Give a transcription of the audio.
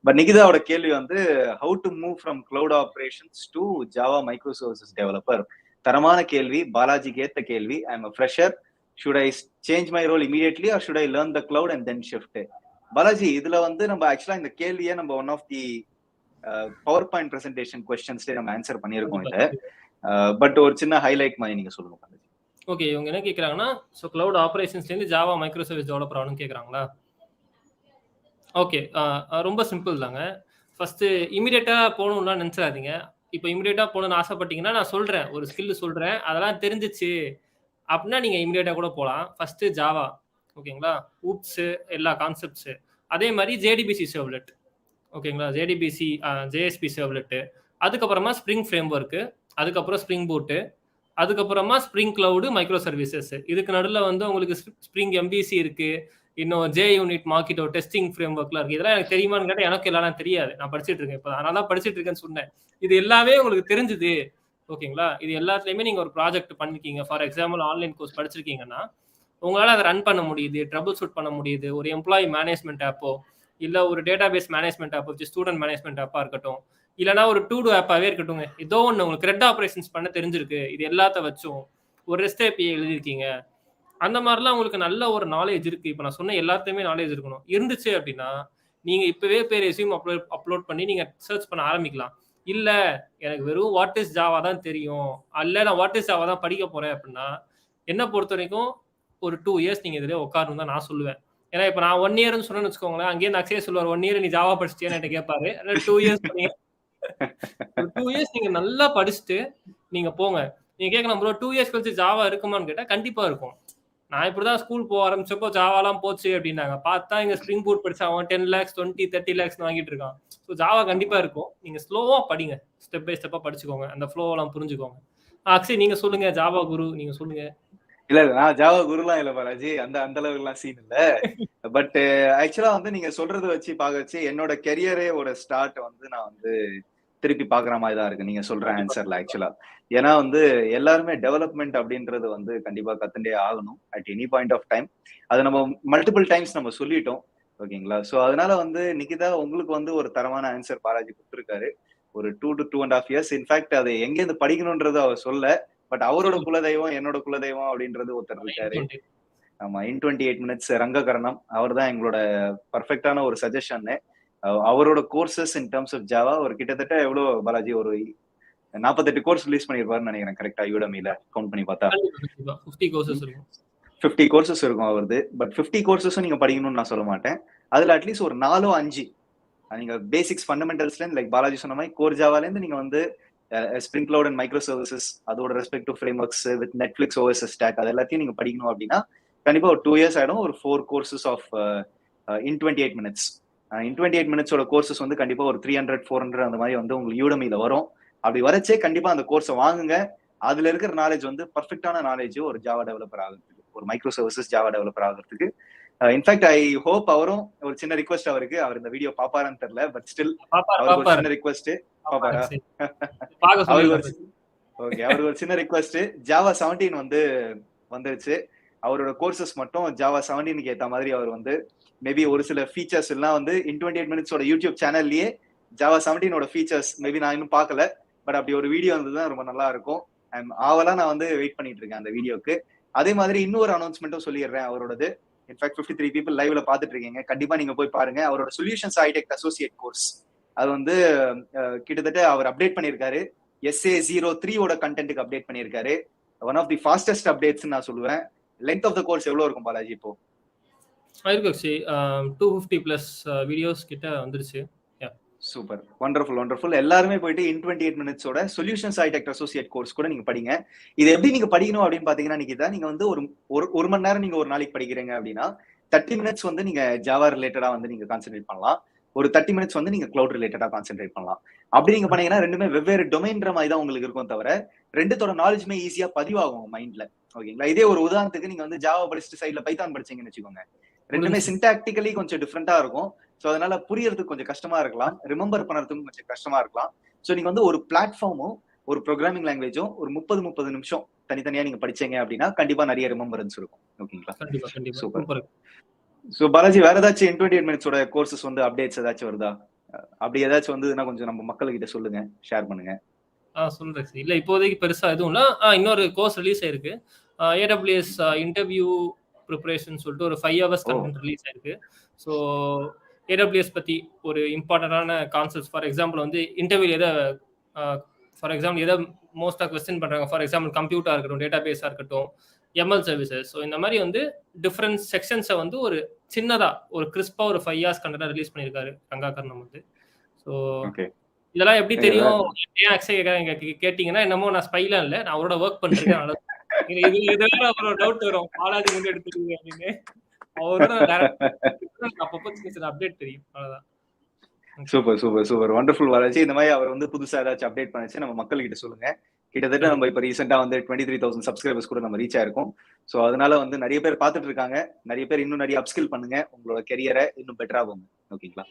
But நிகிதாவோட கேள்வி வந்து how to move from cloud operations to Java micro services developer. தரமான கேள்வி, பாலாஜிக்கு ஏத்த கேள்வி. I am a fresher. Should I change my role immediately or should I learn the cloud and then shift? Balaji, இதுல வந்து நம்ம ஆக்சுவலா இந்த கேள்வியை நம்ம one of the power point presentation கொஸ்டின்ஸ்ல நம்ம ஆன்சர் பண்ணியிருக்கோம் இதை. பட் ஒரு சின்ன ஹைலைட் மாதிரி நீங்க சொல்லுங்க பாலாஜி. ஓகே, இவங்க என்ன கேட்குறாங்கன்னா, ஸோ கிளவுட் ஆப்ரேஷன்ஸ்லேருந்து ஜாவா மைக்ரோ சர்வீஸ் டெவலப்பர் ஆகணும்னு கேட்குறாங்களா? ஓகே, ரொம்ப சிம்பிள் தாங்க. ஃபர்ஸ்ட் இமீடியட்டாக போகணும்லாம் நினச்சிடாதீங்க. இப்போ இமீடியட்டாக போகணும்னு ஆசைப்பட்டீங்கன்னா நான் சொல்கிறேன், ஒரு ஸ்கில் சொல்கிறேன், அதெல்லாம் தெரிஞ்சிச்சு அப்படின்னா நீங்கள் இமீடியட்டாக கூட போகலாம். ஃபஸ்ட்டு ஜாவா, ஓகேங்களா, ஊப்ஸு எல்லா கான்செப்ட்ஸு. அதே மாதிரி ஜேடிபிசி சர்வ்லெட், ஓகேங்களா, ஜேஎஸ்பி சர்வ்லெட்டு, அதுக்கப்புறமா ஸ்ப்ரிங் ஃப்ரேம் ஒர்க்கு, அதுக்கப்புறம் ஸ்ப்ரிங் பூட்டு, அதுக்கப்புறமா ஸ்ப்ரிங் கிளவுடு மைக்ரோ சர்வீசஸ். இதுக்கு நடுவில் வந்து உங்களுக்கு ஸ்ப்ரிங் எம்பிசி இருக்குது, இன்னும் ஜே யூனிட் மார்க்கெட்டோ டெஸ்டிங் ஃப்ரேம் ஒர்க்லாம் இருக்குது. இதெல்லாம் எனக்கு தெரியுமான்னு கேட்டால் எனக்கு எல்லாம் தெரியாது, நான் படிச்சுட்டு இருக்கேன் இப்போ, அதனால தான் படிச்சுட்டு இருக்கேன்னு சொன்னேன். இது எல்லாமே உங்களுக்கு தெரிஞ்சுது, ஓகேங்களா. இது எல்லாத்துலேயுமே நீங்கள் ஒரு ப்ராஜெக்ட் பண்ணிருக்கீங்க, ஃபார் எக்ஸாம்பிள் ஆன்லைன் கோர்ஸ் படிச்சிருக்கீங்கன்னா உங்களால் அதை ரன் பண்ண முடியுது, ட்ரபிள் ஷூட் பண்ண முடியுது. ஒரு எம்ப்ளாயி மேனேஜ்மெண்ட் ஆப்போ இல்லை ஒரு டேட்டாபேஸ் மேனேஜ்மெண்ட் ஆப்போ, ஸ்டூடெண்ட் மேனேஜ்மெண்ட் ஆப்பாக இருக்கட்டும், இல்லைனா ஒரு டூ ஆப்பாகவே இருக்கட்டும், ஏதோ ஒன்று உங்களுக்கு த்ரெட் ஆப்ரேஷன்ஸ் பண்ண தெரிஞ்சிருக்கு, இது எல்லாத்த வச்சும் ஒரு ரெஸ்ட் ஏபிஐ எழுதிருக்கீங்க, அந்த மாதிரிலாம் உங்களுக்கு நல்ல ஒரு நாலேஜ் இருக்குது. இப்போ நான் சொன்ன எல்லாத்தையுமே நாலேஜ் இருக்கணும். இருந்துச்சு அப்படின்னா நீங்கள் இப்போவே பேர் ரெஸ்யூம் அப்லோட் பண்ணி நீங்கள் சர்ச் பண்ண ஆரம்பிக்கலாம். இல்லை எனக்கு வெறும் வாட் இஸ் ஜாவா தான் தெரியும், அல்ல நான் வாட் இஸ் ஜாவா தான் படிக்க போகிறேன் அப்படின்னா என்ன பொறுத்த வரைக்கும் ஒரு 2 years நீங்கள் இதில் உட்காரணும் தான் நான் சொல்லுவேன். ஏன்னா இப்போ நான் 1 yearன்னு சொன்னேன்னு வச்சுக்கோங்களேன், அங்கேயே அக்ஷய் சொல்லுவார் 1 year நீ ஜாவா படிச்சிட்டியான்னு என்கிட்ட கேட்பாரு. 2 years பண்ணீங்க, 2 years நீங்கள் நல்லா படிச்சுட்டு நீங்கள் போங்க. நீங்கள் கேட்கலாம் ப்ரோ 2 years கழிச்சு ஜாவா இருக்குமான்னு கேட்டால் கண்டிப்பாக இருக்கும். நான் இப்படி தான் ஸ்கூல் போக ஆரம்பிச்சப்போ ஜாவாலாம் போச்சு அப்படின்னாங்க. பார்த்தா இங்கே ஸ்ப்ரிங் பூட் படிச்சு அவன் 10 lakhs 20 30 lakhs வாங்கிட்டு இருக்கான். ஸோ ஜாவா கண்டிப்பாக இருக்கும். நீங்கள் ஸ்லோவாக படிங்க, ஸ்டெப் பை ஸ்டெப்பாக படிச்சுக்கோங்க, அந்த ஃப்ளோவெல்லாம் புரிஞ்சுக்கோங்க. அக்ஷய் நீங்கள் சொல்லுங்கள், ஜாவா குரு நீங்கள் சொல்லுங்கள். இல்ல நான் ஜாவா குருலாம் இல்ல பாலாஜி, அந்த அளவுக்குலாம் சீன் இல்ல. பட் ஆக்சுவலா வந்து நீங்க சொல்றது வச்சு பார்க்க வச்சு என்னோட கெரியரே ஒரு ஸ்டார்ட் வந்து நான் வந்து திருப்பி பாக்குற மாதிரி தான் இருக்கு நீங்க சொல்ற ஆன்சர்ல ஆக்சுவலா. ஏன்னா வந்து எல்லாருமே டெவலப்மெண்ட் அப்படின்றது வந்து கண்டிப்பா கத்துட்டே ஆகணும் at any point of time. அது நம்ம மல்டிபிள் டைம்ஸ் நம்ம சொல்லிட்டோம், ஓகேங்களா. ஸோ அதனால வந்து நிகிதா உங்களுக்கு வந்து ஒரு தரமான ஆன்சர் பாலாஜி கொடுத்துருக்காரு. ஒரு 2 to 2.5 years. இன்ஃபேக்ட் அதை எங்கேருந்து படிக்கணும்ன்றது அவர் சொல்ல, பட் அவரோட குலதெய்வம் என்னோட குலதெய்வம் அப்படின்றது ஒருத்தர் இருக்காரு. ஆமா, in 28 minutes ரங்ககரணம், அவர் தான் எங்களோட பர்ஃபெக்டான ஒரு சஜஷன். அவரோட courses in terms of Java ஒரு கிட்டத்தட்ட எவ்வளவு பாலாஜி, ஒரு 48 கோர்ஸ் ரிலீஸ் பண்ணிருப்பாருன்னு நினைக்கிறேன் கரெக்டா, யூடமில கவுண்ட் பண்ணி பார்த்தா 50 கோர்சஸ் இருக்கும் அவரது. பட் 50 கோர்சஸும் நீங்க படிக்கணும்னு நான் சொல்ல மாட்டேன். அதுல அட்லீஸ்ட் ஒரு 4-5 நீங்க பேசிக்ஸ் ஃபண்டமெண்டல்ஸ்ல இருந்து, லைக் பாலாஜி சொன்ன மாதிரி கோர் ஜாவால இருந்து நீங்க வந்து spring cloud and micro services, அதோட respective frame works with Netflix OSS stack, அது எல்லாத்தையும் நீங்க படிக்கணும் அப்படின்னா கண்டிப்பா ஒரு 2 years ஆயிடும். ஒரு 4 courses of in 28 minutes. in 28 minutes courses வந்து கண்டிப்பா ஒரு 300-400 அந்த மாதிரி வந்து உங்களுக்கு யூடமில வரும். அப்படி வரச்சே கண்டிப்பா அந்த கோர்ஸை வாங்குங்க. அதுல இருக்கிற நாலேஜ் வந்து பர்ஃபெக்டான நாலேஜ் ஒரு ஜாவா டெவலப்பர் ஆகிறதுக்கு, ஒரு மைக்ரோ சர்வீசஸ் ஜாவா டெவலப்பர் ஆகிறதுக்கு. இன்ஃபேக்ட் ஐ ஹோப் அவரும் ஒரு சின்ன ரிக்வெஸ்ட் அவருக்கு, அவர் இந்த வீடியோ பாப்பாரான்னு தெரியல, பட் ஸ்டில் அவருக்கு ஒரு சின்ன ரிக்வெஸ்ட். பாப்பாரா? அவருக்கு ஒரு சின்ன ரிக்வெஸ்ட். ஜாவா 17 வந்து வந்துருச்சு. அவரோட கோர்சஸ் மட்டும் ஜாவா 17க்கு ஏத்த மாதிரி அவர் வந்து மேபி ஒரு சில ஃபீச்சர்ஸ் எல்லாம் வந்து in 28 minutes யூடியூப் சேனல்லயே ஜாவா 17 ஃபீச்சர்ஸ் மேபி நான் இன்னும் பார்க்கல, பட் அப்படி ஒரு வீடியோ வந்ததுதான் ரொம்ப நல்லா இருக்கும். ஆவலா நான் வந்து வெயிட் பண்ணிட்டு இருக்கேன் அந்த வீடியோக்கு. அதே மாதிரி இன்னொரு அனௌன்ஸ்மெண்ட்டும் சொல்லிடுறேன் அவரோடது. இன்ஃபேக்ட் 53 people லைவ்ல பாத்துட்டு இருக்கீங்க, கண்டிப்பா நீங்க போய் பாருங்க. அவரோட சொல்யூஷன்ஸ் ஆர்கிடெக்ட் அசோசியேட் கோர்ஸ் அது வந்து கிட்டத்தட்ட அவர் அப்டேட் பண்ணியிருக்காரு. SA03 கண்டென்ட்டுக்கு அப்டேட் பண்ணியிருக்காரு. One of the fastest updates நான் சொல்லுவேன். லென்த் ஆஃப் த கோர்ஸ் எவ்வளவு இருக்கும் பாலாஜி இப்போ? 250+ வீடியோஸ் கிட்ட வந்துருச்சு. Super, wonderful. எல்லாருமே போயிட்டு in 28 minutes solutions architect associate course கூட நீங்க படிங்க. இது எப்படி நீங்க படிக்கணும் அப்படின்னு பாத்தீங்கன்னா, நிகிதா, நீங்க வந்து ஒரு மணி நேரம் நீங்க ஒரு நாளைக்கு படிக்கிறீங்க அப்படின்னா 30 minutes வந்து நீங்க ஜாவா ரிலேட்டடா வந்து நீங்க கான்சென்ட்ரேட் பண்ணலாம். ஒரு 30 minutes வந்து நீங்க கிளவுட் ரிலேட்டடா கான்சென்ட்ரேட் பண்ணலாம். அப்படி நீங்க பண்ணீங்கன்னா ரெண்டுமே வெவ்வேறு டொமைன்ற மாதிரி தான் உங்களுக்கு இருக்கும், தவிர ரெண்டுத்தோட நாலேஜ்மே ஈஸியா பதிவாகும் மைண்ட்ல, ஓகேங்களா. இதே ஒரு உதாரணத்துக்கு நீங்க வந்து ஜாவா படிச்சுட்டு சைட்ல பைத்தான் படிச்சீங்கன்னு வச்சுக்கோங்க, ரெண்டுமே சின்டாக்டிக்கலி கொஞ்சம் டிஃப்ரெண்டா இருக்கும். ஸோ அதனால புரியறதுக்கு கொஞ்சம் கஷ்டமா இருக்கலாம், ரிமெம்பர் பண்றதுக்கும் கொஞ்சம் கஷ்டமா இருக்கலாம். ஸோ நீங்க வந்து ஒரு பிளாட்ஃபார்மும் ஒரு ப்ரோக்ராமிங் லாங்குவேஜும் ஒரு 30 நிமிஷம் தனித்தனியா நீங்க படிச்சீங்க அப்படின்னா கண்டிப்பா நிறைய ரிமெம்பரன்ஸ் இருக்கும், ஓகேங்களா. சூப்பர். ஸோ பாலாஜி, வேற ஏதாச்சும் in 28 minutes கோர்சஸ் வந்து அப்டேட்ஸ் ஏதாச்சும் வருதா? அப்படி ஏதாச்சும் வந்ததுன்னா கொஞ்சம் நம்ம மக்கள்கிட்ட சொல்லுங்க, ஷேர் பண்ணுங்க. சொல்றேன் சார். இல்ல இப்போதைக்கு பெருசா எதுவும் இல்ல. இன்னொரு கோர்ஸ் ரிலீஸ் ஆயிருக்கு. AWS இன்டர்வியூ ப்ரிப்பரேஷன் சொல்லிட்டு ஒரு 5 ஹவர்ஸ் கண்டென்ட் ரிலீஸ் ஆயிருக்கு. ஸோ AWS பத்தி ஒரு இம்பார்ட்டன்டான கான்செப்ட்ஸ், ஃபார் எக்ஸாம்பிள் வந்து இன்டர்வியூ எதை மோஸ்டா கொஸ்டின் பண்றாங்க, ஃபார் எக்ஸாம்பிள் கம்ப்யூட்டரா இருக்கட்டும், டேட்டாபேஸா இருக்கட்டும், ML சர்வீசஸ். ஸோ இந்த மாதிரி வந்து டிஃப்ரெண்ட் செக்ஷன்ஸை வந்து ஒரு சின்னதா ஒரு கிறிஸ்பா ஒரு 5 ஹவர்ஸ் கண்டென்ட் ரிலீஸ் பண்ணியிருக்காரு ரங்காகர்ணம் வந்து. ஸோ இதெல்லாம் எப்படி தெரியும், ஏன் அக்ஷய் கேட்டீங்கன்னா, என்னமோ நான் ஸ்பைலாம் இல்லை, நான் அவரோட ஒர்க் பண்ணிருக்கேன். இதெல்லாம் அவரோட டவுட் வரும், பாலாஜி வந்து எடுத்துருக்கீங்க அப்படின்னு. அவரோட அப்பப்போ சின்ன சின்ன அப்டேட் தெரியும், அவ்வளவுதான். Super wonderful Balaji. இந்த மாதிரி அவர் வந்து புதுசா ஏதாச்சும் அப்டேட் பண்ணிச்சு நம்ம மக்கள்கிட்ட சொல்லுங்க. கிட்டத்தட்ட நம்ம இப்ப ரீசெண்டா வந்து 23,000 சப்ஸ்கிரைபர்ஸ் கூட நம்ம ரீச் ஆயிருக்கோம். ஸோ அதனால வந்து நிறைய பேர் பார்த்துட்டு இருக்காங்க. நிறைய பேர் இன்னும் நிறைய அப்ஸ்கில் பண்ணுங்க, உங்களோட கெரியரை இன்னும் பெட்டரா போங்க. ஓகேங்களா?